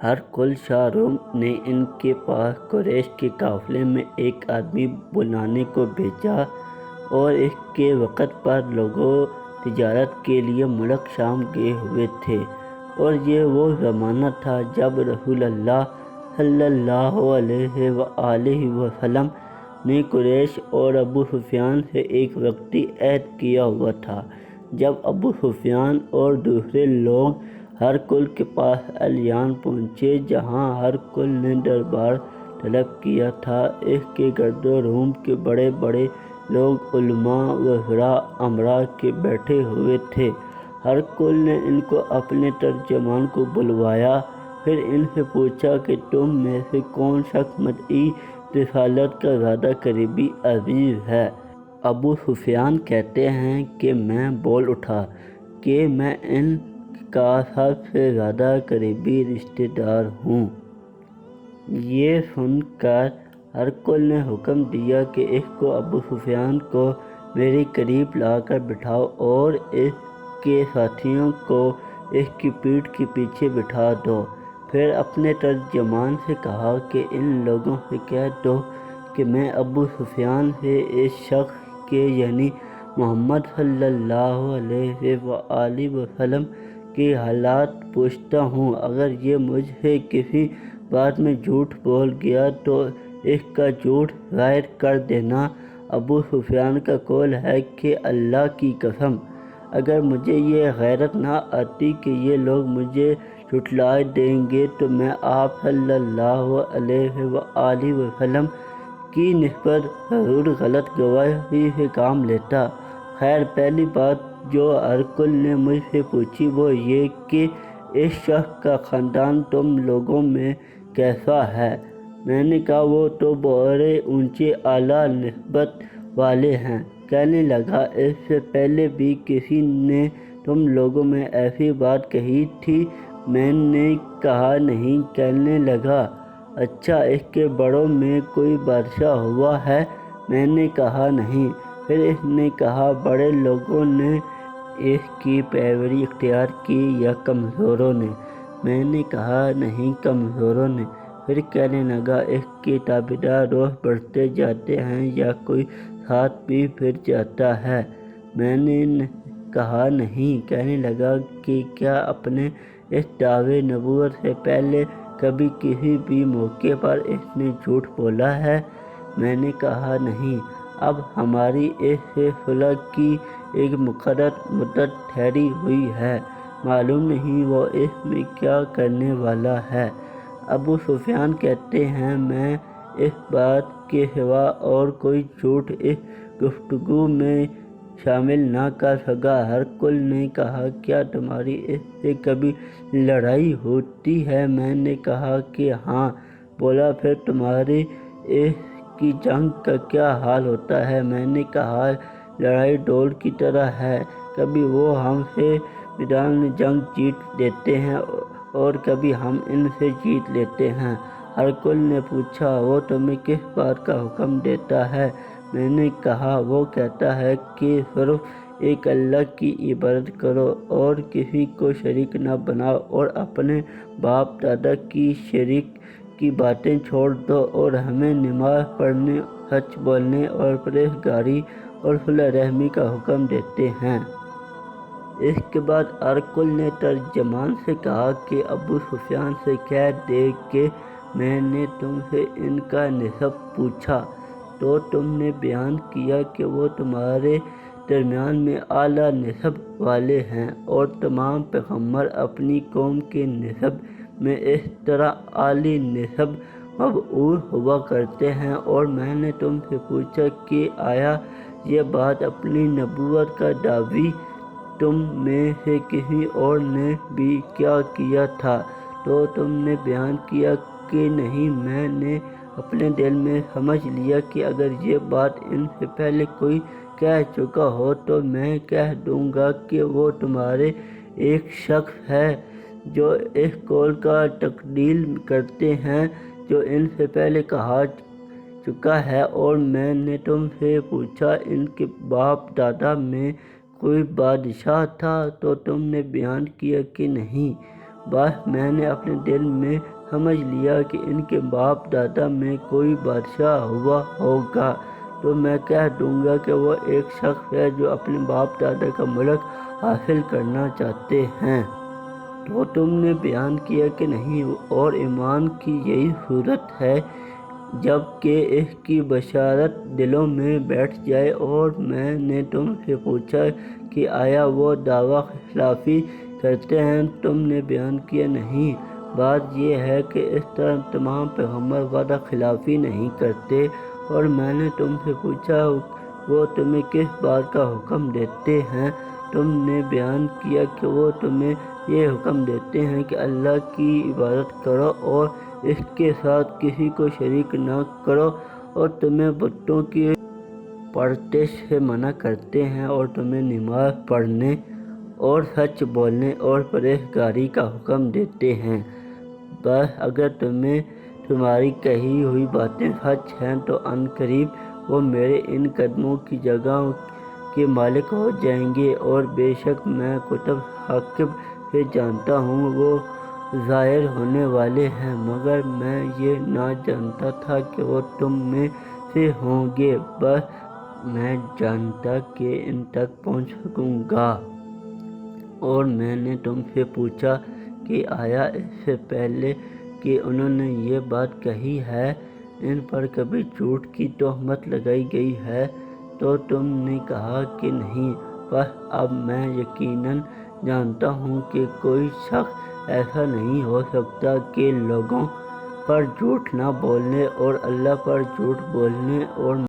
ہرقل شاہ روم نے ان کے پاس قریش کے قافلے میں ایک آدمی بلانے کو بھیجا اور اس کے وقت پر لوگوں تجارت کے لیے ملک شام گئے ہوئے تھے، اور یہ وہ زمانہ تھا جب رسول اللہ صلی اللہ علیہ وآلہ وسلم نے قریش اور ابو سفیان سے ایک وقتی عہد کیا ہوا تھا۔ جب ابو سفیان اور دوسرے لوگ ہرقل کے پاس الیان پہنچے جہاں ہرقل نے دربار طلب کیا تھا، اس کے گرد و روم کے بڑے بڑے لوگ علماء وزراء امراء کے بیٹھے ہوئے تھے۔ ہرقل نے ان کو اپنے ترجمان کو بلوایا، پھر ان سے پوچھا کہ تم میں سے کون شخص مدعی رسالت کا زیادہ قریبی عزیز ہے؟ ابو سفیان کہتے ہیں کہ میں بول اٹھا کہ میں ان کا سب سے زیادہ قریبی رشتہ دار ہوں۔ یہ سن کر ہرقل نے حکم دیا کہ اس کو ابو سفیان کو میرے قریب لا کر بٹھاؤ اور اس کے ساتھیوں کو اس کی پیٹھ کے پیچھے بٹھا دو۔ پھر اپنے ترجمان سے کہا کہ ان لوگوں سے کہہ دو کہ میں ابو سفیان سے اس شخص کے یعنی محمد صلی اللہ علیہ وآلہ وسلم کے حالات پوچھتا ہوں، اگر یہ مجھ سے کسی بات میں جھوٹ بول گیا تو اس کا جھوٹ ظاہر کر دینا۔ ابو سفیان کا قول ہے کہ اللہ کی قسم، اگر مجھے یہ غیرت نہ آتی کہ یہ لوگ مجھے جھٹلا دیں گے تو میں آپ صلی اللہ علیہ وآلہ وسلم کی نسبت ضرور غلط گواہی سے کام لیتا۔ خیر، پہلی بات جو ہرقل نے مجھ سے پوچھی وہ یہ کہ اس شخص کا خاندان تم لوگوں میں کیسا ہے؟ میں نے کہا وہ تو بڑے اونچے اعلیٰ نسبت والے ہیں۔ کہنے لگا اس سے پہلے بھی کسی نے تم لوگوں میں ایسی بات کہی تھی؟ میں نے کہا نہیں۔ کہنے لگا اچھا، اس کے بڑوں میں کوئی بادشاہ ہوا ہے؟ میں نے کہا نہیں۔ پھر اس نے کہا بڑے لوگوں نے اس کی پیروی اختیار کی یا کمزوروں نے؟ میں نے کہا نہیں، کمزوروں نے۔ پھر کہنے لگا اس کے تابعدار روز بڑھتے جاتے ہیں یا کوئی ساتھ بھی پھر جاتا ہے؟ میں نے کہا نہیں۔ کہنے لگا کہ کیا اپنے اس دعوے نبوت سے پہلے کبھی کسی بھی موقع پر اس نے جھوٹ بولا ہے؟ میں نے کہا نہیں۔ اب ہماری اس سے صلح کی ایک مقررہ مدت ٹھہری ہوئی ہے، معلوم نہیں وہ اس میں کیا کرنے والا ہے۔ ابو سفیان کہتے ہیں میں اس بات کے سوا اور کوئی جھوٹ اس گفتگو میں شامل نہ کر سکا۔ ہرقل نے کہا کیا تمہاری اس سے کبھی لڑائی ہوتی ہے؟ میں نے کہا کہ ہاں۔ بولا پھر تمہاری اس کی جنگ کا کیا حال ہوتا ہے؟ میں نے کہا لڑائی ڈول کی طرح ہے، کبھی وہ ہم سے میدان میں جنگ جیت دیتے ہیں اور کبھی ہم ان سے جیت لیتے ہیں۔ ہرقل نے پوچھا وہ تمہیں کس بات کا حکم دیتا ہے؟ میں نے کہا وہ کہتا ہے کہ صرف ایک اللہ کی عبادت کرو اور کسی کو شریک نہ بناؤ اور اپنے باپ دادا کی شرک کی باتیں چھوڑ دو اور ہمیں نماز پڑھنے، سچ بولنے اور پرہیزگاری اور صلح رحمی کا حکم دیتے ہیں۔ اس کے بعد ہرقل نے ترجمان سے کہا کہ ابو سفیان سے کہہ دے کہ میں نے تم سے ان کا نسب پوچھا تو تم نے بیان کیا کہ وہ تمہارے درمیان میں اعلیٰ نسب والے ہیں، اور تمام پیغمبر اپنی قوم کے نسب میں اس طرح عالی نسب مبعوث ہوا کرتے ہیں، اور میں نے تم سے پوچھا کہ آیا یہ بات اپنی نبوت کا دعوی تم میں سے کسی اور نے بھی کیا کیا تھا تو تم نے بیان کیا کہ نہیں۔ میں نے اپنے دل میں سمجھ لیا کہ اگر یہ بات ان سے پہلے کوئی کہہ چکا ہو تو میں کہہ دوں گا کہ وہ تمہارے ایک شخص ہے جو اس قول کا تقلید کرتے ہیں جو ان سے پہلے کہا چکا ہے، اور میں نے تم سے پوچھا ان کے باپ دادا میں کوئی بادشاہ تھا تو تم نے بیان کیا کہ نہیں۔ بس میں نے اپنے دل میں سمجھ لیا کہ ان کے باپ دادا میں کوئی بادشاہ ہوا ہوگا، تو میں کہہ دوں گا کہ وہ ایک شخص ہے جو اپنے باپ دادا کا ملک حاصل کرنا چاہتے ہیں۔ تو تم نے بیان کیا کہ نہیں، اور ایمان کی یہی صورت ہے جب کہ اس کی بشارت دلوں میں بیٹھ جائے۔ اور میں نے تم سے پوچھا کہ آیا وہ دعویٰ خلافی کرتے ہیں؟ تم نے بیان کیا نہیں۔ بات یہ ہے کہ اس طرح تمام پیغمبر وعدہ خلافی نہیں کرتے۔ اور میں نے تم سے پوچھا وہ تمہیں کس بات کا حکم دیتے ہیں؟ تم نے بیان کیا کہ وہ تمہیں یہ حکم دیتے ہیں کہ اللہ کی عبادت کرو اور اس کے ساتھ کسی کو شریک نہ کرو، اور تمہیں بتوں کی پرستش سے منع کرتے ہیں، اور تمہیں نماز پڑھنے اور سچ بولنے اور پرہیزگاری کا حکم دیتے ہیں۔ بس اگر تمہاری کہی ہوئی باتیں سچ ہیں تو عنقریب وہ میرے ان قدموں کی جگہ کے مالک ہو جائیں گے۔ اور بے شک میں کتب ثاقب سے جانتا ہوں وہ ظاہر ہونے والے ہیں، مگر میں یہ نہ جانتا تھا کہ وہ تم میں سے ہوں گے، بس میں جانتا کہ ان تک پہنچ سکوں گا۔ اور میں نے تم سے پوچھا کہ آیا اس سے پہلے کہ انہوں نے یہ بات کہی ہے ان پر کبھی جھوٹ کی تہمت لگائی گئی ہے؟ تو تم نے کہا کہ نہیں۔ بس اب میں یقیناً جانتا ہوں کہ کوئی شخص ایسا نہیں ہو سکتا کہ لوگوں پر جھوٹ نہ بولنے اور اللہ پر جھوٹ بولنے اور